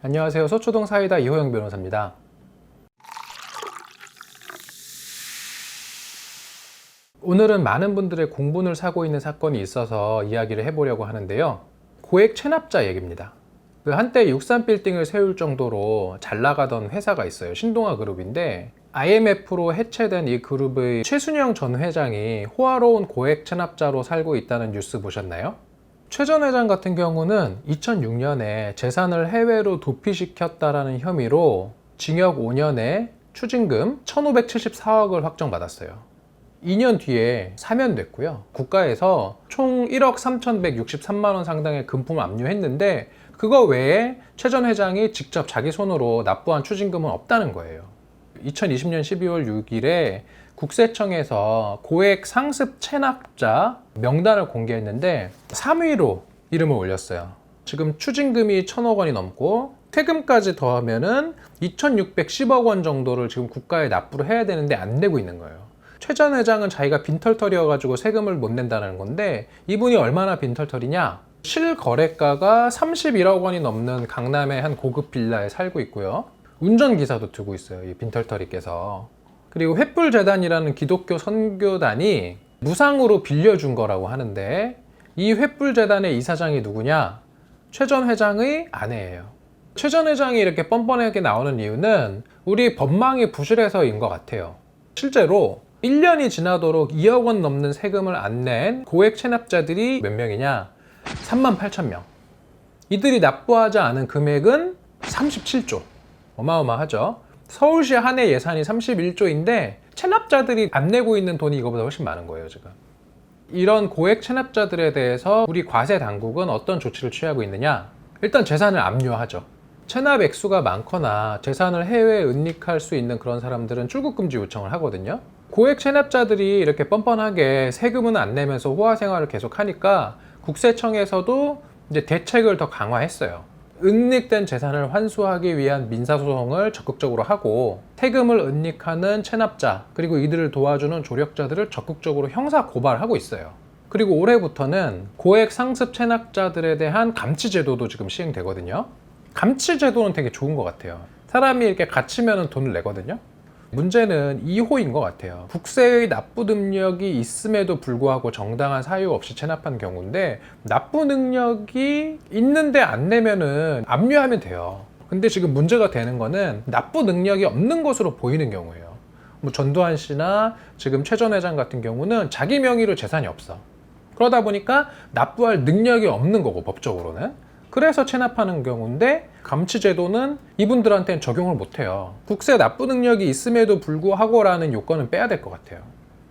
안녕하세요. 서초동 사이다 이호영 변호사입니다. 오늘은 많은 분들의 공분을 사고 있는 사건이 있어서 이야기를 해보려고 하는데요. 고액 체납자 얘기입니다. 한때 63빌딩을 세울 정도로 잘 나가던 회사가 있어요. 신동아 그룹인데 IMF로 해체된 이 그룹의 최순영 전 회장이 호화로운 고액 체납자로 살고 있다는 뉴스 보셨나요? 최 전 회장 같은 경우는 2006년에 재산을 해외로 도피시켰다라는 혐의로 징역 5년에 추징금 1,574억을 확정받았어요. 2년 뒤에 사면됐고요. 국가에서 총 1억 3,163만 원 상당의 금품을 압류했는데 그거 외에 최 전 회장이 직접 자기 손으로 납부한 추징금은 없다는 거예요. 2020년 12월 6일에 국세청에서 고액 상습 체납자 명단을 공개했는데 3위로 이름을 올렸어요. 지금 추징금이 1,000억 원이 넘고 세금까지 더하면은 2,610억 원 정도를 지금 국가에 납부를 해야 되는데 안 내고 있는 거예요. 최 전 회장은 자기가 빈털털이어가지고 세금을 못 낸다는 건데 이분이 얼마나 빈털털이냐? 실거래가가 31억 원이 넘는 강남의 한 고급 빌라에 살고 있고요. 운전기사도 두고 있어요. 이 빈털터리께서. 그리고 횃불재단이라는 기독교 선교단이 무상으로 빌려준 거라고 하는데 이 횃불재단의 이사장이 누구냐? 최 전 회장의 아내예요. 최 전 회장이 이렇게 뻔뻔하게 나오는 이유는 우리 법망이 부실해서인 것 같아요. 실제로 1년이 지나도록 2억 원 넘는 세금을 안 낸 고액 체납자들이 몇 명이냐? 38,000명. 이들이 납부하지 않은 금액은 37조. 어마어마하죠. 서울시 한 해 예산이 31조인데 체납자들이 안 내고 있는 돈이 이거보다 훨씬 많은 거예요, 지금. 이런 고액 체납자들에 대해서 우리 과세 당국은 어떤 조치를 취하고 있느냐? 일단 재산을 압류하죠. 체납 액수가 많거나 재산을 해외에 은닉할 수 있는 그런 사람들은 출국금지 요청을 하거든요. 고액 체납자들이 이렇게 뻔뻔하게 세금은 안 내면서 호화 생활을 계속 하니까 국세청에서도 이제 대책을 더 강화했어요. 은닉된 재산을 환수하기 위한 민사소송을 적극적으로 하고 세금을 은닉하는 체납자 그리고 이들을 도와주는 조력자들을 적극적으로 형사 고발하고 있어요. 그리고 올해부터는 고액 상습 체납자들에 대한 감치 제도도 지금 시행되거든요. 감치 제도는 되게 좋은 것 같아요. 사람이 이렇게 갇히면 돈을 내거든요. 문제는 2호인 것 같아요. 국세의 납부 능력이 있음에도 불구하고 정당한 사유 없이 체납한 경우인데 납부 능력이 있는데 안 내면은 압류하면 돼요. 근데 지금 문제가 되는 거는 납부 능력이 없는 것으로 보이는 경우예요. 뭐 전두환 씨나 지금 최 전 회장 같은 경우는 자기 명의로 재산이 없어. 그러다 보니까 납부할 능력이 없는 거고 법적으로는. 그래서 체납하는 경우인데 감치제도는 이분들한테는 적용을 못해요. 국세 납부 능력이 있음에도 불구하고라는 요건은 빼야 될 것 같아요.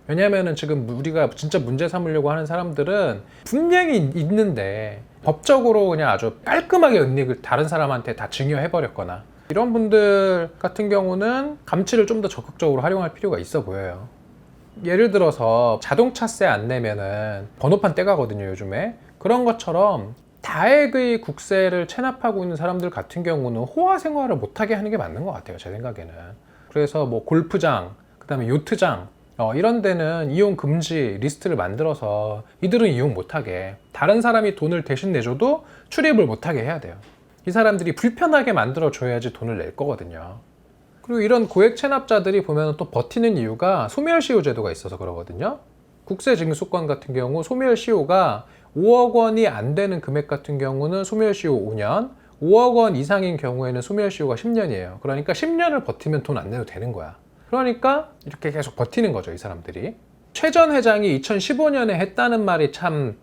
왜냐면은 지금 우리가 진짜 문제 삼으려고 하는 사람들은 분명히 있는데 법적으로 그냥 아주 깔끔하게 은닉을 다른 사람한테 다 증여해버렸거나 이런 분들 같은 경우는 감치를 좀 더 적극적으로 활용할 필요가 있어 보여요. 예를 들어서 자동차세 안 내면은 번호판 떼가거든요, 요즘에. 그런 것처럼 다액의 국세를 체납하고 있는 사람들 같은 경우는 호화 생활을 못하게 하는 게 맞는 것 같아요, 제 생각에는. 그래서 뭐 골프장, 그 다음에 요트장 이런 데는 이용 금지 리스트를 만들어서 이들은 이용 못하게, 다른 사람이 돈을 대신 내줘도 출입을 못하게 해야 돼요. 이 사람들이 불편하게 만들어 줘야지 돈을 낼 거거든요. 그리고 이런 고액 체납자들이 보면 또 버티는 이유가 소멸시효 제도가 있어서 그러거든요. 국세징수권 같은 경우 소멸시효가 5억 원이 안 되는 금액 같은 경우는 소멸시효 5년, 5억 원 이상인 경우에는 소멸시효가 10년이에요. 그러니까 10년을 버티면 돈 안 내도 되는 거야. 그러니까 이렇게 계속 버티는 거죠, 이 사람들이. 최 전 회장이 2015년에 했다는 말이 참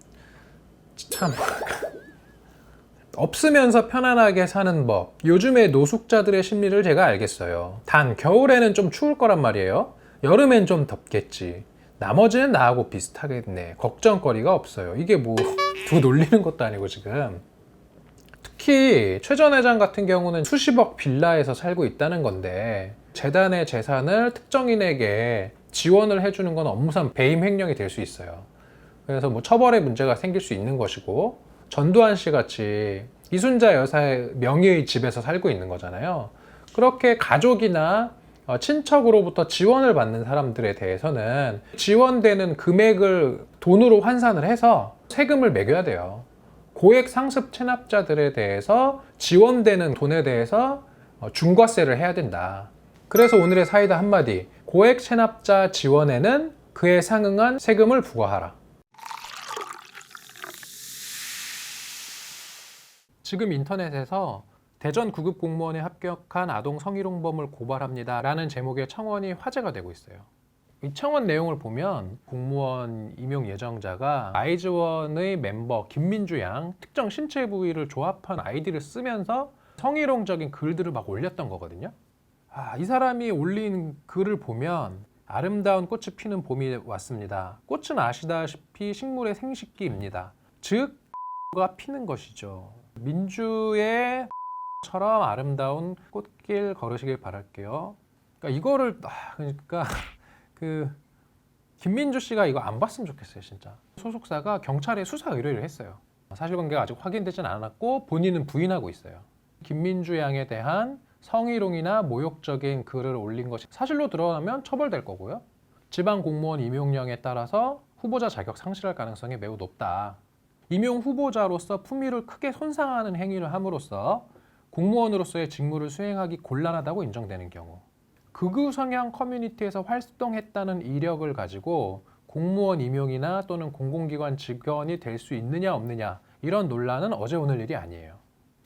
없으면서 편안하게 사는 법. 요즘의 노숙자들의 심리를 제가 알겠어요. 단 겨울에는 좀 추울 거란 말이에요. 여름엔 좀 덥겠지. 나머지는 나하고 비슷하겠네. 걱정거리가 없어요. 이게 뭐 누구 놀리는 것도 아니고 지금. 특히 최 전 회장 같은 경우는 수십억 빌라에서 살고 있다는 건데 재단의 재산을 특정인에게 지원을 해주는 건 업무상 배임 횡령이 될 수 있어요. 그래서 뭐 처벌의 문제가 생길 수 있는 것이고, 전두환 씨 같이 이순자 여사의 명의의 집에서 살고 있는 거잖아요. 그렇게 가족이나 친척으로부터 지원을 받는 사람들에 대해서는 지원되는 금액을 돈으로 환산을 해서 세금을 매겨야 돼요. 고액 상습 체납자들에 대해서 지원되는 돈에 대해서 중과세를 해야 된다. 그래서 오늘의 사이다 한마디, 고액 체납자 지원에는 그에 상응한 세금을 부과하라. 지금 인터넷에서 대전 9급 공무원에 합격한 아동 성희롱범을 고발합니다 라는 제목의 청원이 화제가 되고 있어요. 이 청원 내용을 보면 공무원 임용 예정자가 아이즈원의 멤버 김민주 양 특정 신체 부위를 조합한 아이디를 쓰면서 성희롱적인 글들을 막 올렸던 거거든요. 이 사람이 올린 글을 보면 아름다운 꽃이 피는 봄이 왔습니다. 꽃은 아시다시피 식물의 생식기입니다. 즉, 가 피는 것이죠. 민주의 처럼 아름다운 꽃길 걸으시길 바랄게요. 그러니까 이거를 김민주 씨가 이거 안 봤으면 좋겠어요, 진짜. 소속사가 경찰에 수사 의뢰를 했어요. 사실관계가 아직 확인되진 않았고 본인은 부인하고 있어요. 김민주 양에 대한 성희롱이나 모욕적인 글을 올린 것이 사실로 드러나면 처벌될 거고요. 지방 공무원 임용령에 따라서 후보자 자격 상실할 가능성이 매우 높다. 임용 후보자로서 품위를 크게 손상하는 행위를 함으로써 공무원으로서의 직무를 수행하기 곤란하다고 인정되는 경우, 극우 성향 커뮤니티에서 활동했다는 이력을 가지고 공무원 임용이나 또는 공공기관 직원이 될 수 있느냐 없느냐, 이런 논란은 어제 오늘 일이 아니에요.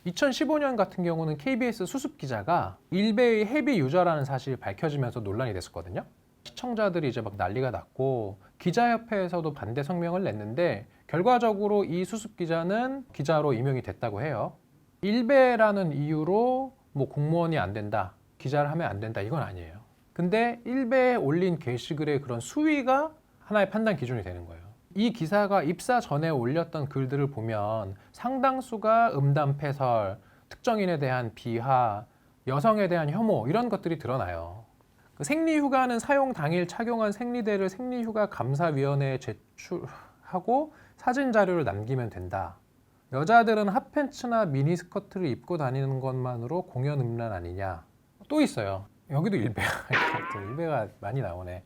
2015년 같은 경우는 KBS 수습기자가 일베의 헤비 유저라는 사실이 밝혀지면서 논란이 됐었거든요. 시청자들이 이제 막 난리가 났고 기자협회에서도 반대 성명을 냈는데 결과적으로 이 수습기자는 기자로 임용이 됐다고 해요. 일베라는 이유로 뭐 공무원이 안 된다, 기자를 하면 안 된다, 이건 아니에요. 근데 일베에 올린 게시글의 그런 수위가 하나의 판단 기준이 되는 거예요. 이 기사가 입사 전에 올렸던 글들을 보면 상당수가 음담패설, 특정인에 대한 비하, 여성에 대한 혐오, 이런 것들이 드러나요. 생리휴가는 사용 당일 착용한 생리대를 생리휴가 감사위원회에 제출하고 사진 자료를 남기면 된다. 여자들은 핫팬츠나 미니스커트를 입고 다니는 것만으로 공연 음란 아니냐. 또 있어요. 여기도 일베가 많이 나오네.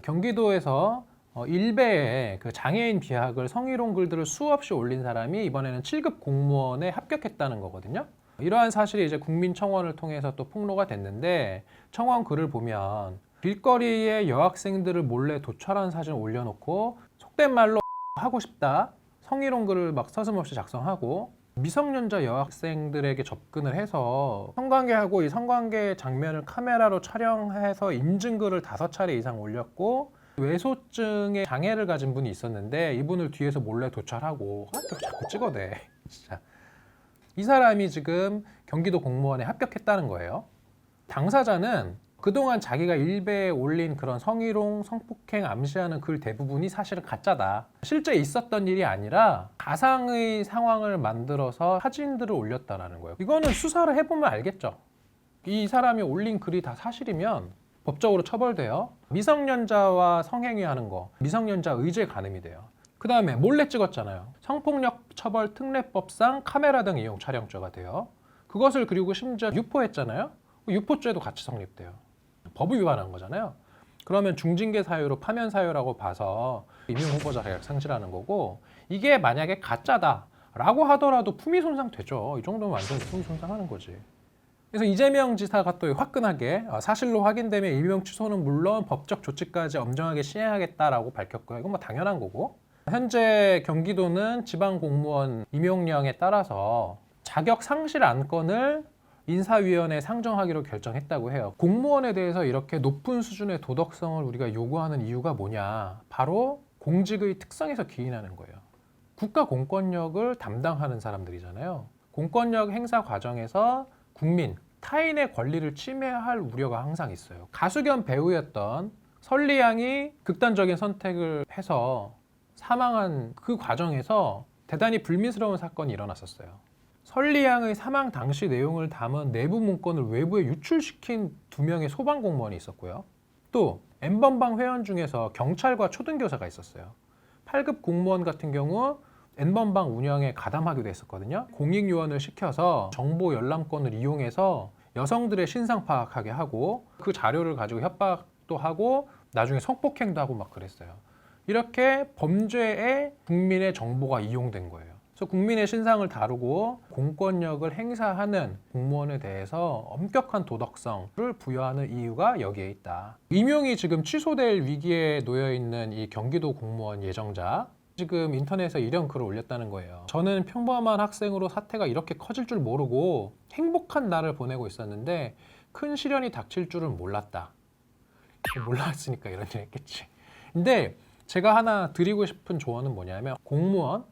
경기도에서 일베에 그 장애인 비하글, 성희롱 글들을 수없이 올린 사람이 이번에는 7급 공무원에 합격했다는 거거든요. 이러한 사실이 이제 국민청원을 통해서 또 폭로가 됐는데, 청원 글을 보면 길거리에 여학생들을 몰래 도찰한 사진 올려놓고 속된 말로 하고 싶다, 성희롱 글을 막 서슴없이 작성하고 미성년자 여학생들에게 접근을 해서 성관계하고 이 성관계 장면을 카메라로 촬영해서 인증글을 5차례 이상 올렸고, 외소증에 장애를 가진 분이 있었는데 이분을 뒤에서 몰래 도찰하고 자꾸 찍어대. 진짜. 이 사람이 지금 경기도 공무원에 합격했다는 거예요. 당사자는 그동안 자기가 일베에 올린 그런 성희롱, 성폭행 암시하는 글 대부분이 사실은 가짜다, 실제 있었던 일이 아니라 가상의 상황을 만들어서 사진들을 올렸다라는 거예요. 이거는 수사를 해보면 알겠죠. 이 사람이 올린 글이 다 사실이면 법적으로 처벌돼요. 미성년자와 성행위하는 거, 미성년자 의제 가늠이 돼요. 그 다음에 몰래 찍었잖아요. 성폭력 처벌 특례법상 카메라 등 이용 촬영죄가 돼요. 그것을 그리고 심지어 유포했잖아요. 유포죄도 같이 성립돼요. 법을 위반한 거잖아요. 그러면 중징계 사유로 파면 사유라고 봐서 임용 후보자 자격 상실하는 거고, 이게 만약에 가짜다라고 하더라도 품위 손상 되죠. 이 정도면 완전 품위 손상하는 거지. 그래서 이재명 지사가 또 화끈하게 사실로 확인되면 임용 취소는 물론 법적 조치까지 엄정하게 시행하겠다라고 밝혔고요. 이건 뭐 당연한 거고, 현재 경기도는 지방 공무원 임용령에 따라서 자격 상실 안건을 인사위원회에 상정하기로 결정했다고 해요. 공무원에 대해서 이렇게 높은 수준의 도덕성을 우리가 요구하는 이유가 뭐냐? 바로 공직의 특성에서 기인하는 거예요. 국가 공권력을 담당하는 사람들이잖아요. 공권력 행사 과정에서 국민, 타인의 권리를 침해할 우려가 항상 있어요. 가수 겸 배우였던 설리양이 극단적인 선택을 해서 사망한 그 과정에서 대단히 불미스러운 사건이 일어났었어요. 설리양의 사망 당시 내용을 담은 내부 문건을 외부에 유출시킨 2명의 소방공무원이 있었고요. 또 N번방 회원 중에서 경찰과 초등교사가 있었어요. 8급 공무원 같은 경우 N번방 운영에 가담하기도 했었거든요. 공익요원을 시켜서 정보 열람권을 이용해서 여성들의 신상 파악하게 하고 그 자료를 가지고 협박도 하고 나중에 성폭행도 하고 막 그랬어요. 이렇게 범죄에 국민의 정보가 이용된 거예요. 그래서 국민의 신상을 다루고 공권력을 행사하는 공무원에 대해서 엄격한 도덕성을 부여하는 이유가 여기에 있다. 임용이 지금 취소될 위기에 놓여 있는 이 경기도 공무원 예정자, 지금 인터넷에 이런 글을 올렸다는 거예요. 저는 평범한 학생으로 사태가 이렇게 커질 줄 모르고 행복한 날을 보내고 있었는데 큰 시련이 닥칠 줄은 몰랐다. 몰랐으니까 이런 일 했겠지. 근데 제가 하나 드리고 싶은 조언은 뭐냐면, 공무원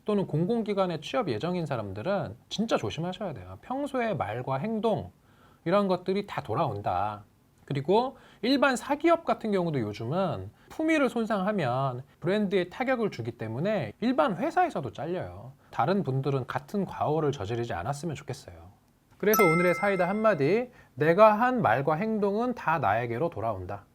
또는 공공기관에 취업 예정인 사람들은 진짜 조심하셔야 돼요. 평소에 말과 행동 이런 것들이 다 돌아온다. 그리고 일반 사기업 같은 경우도 요즘은 품위를 손상하면 브랜드에 타격을 주기 때문에 일반 회사에서도 잘려요. 다른 분들은 같은 과오를 저지르지 않았으면 좋겠어요. 그래서 오늘의 사이다 한마디, 내가 한 말과 행동은 다 나에게로 돌아온다.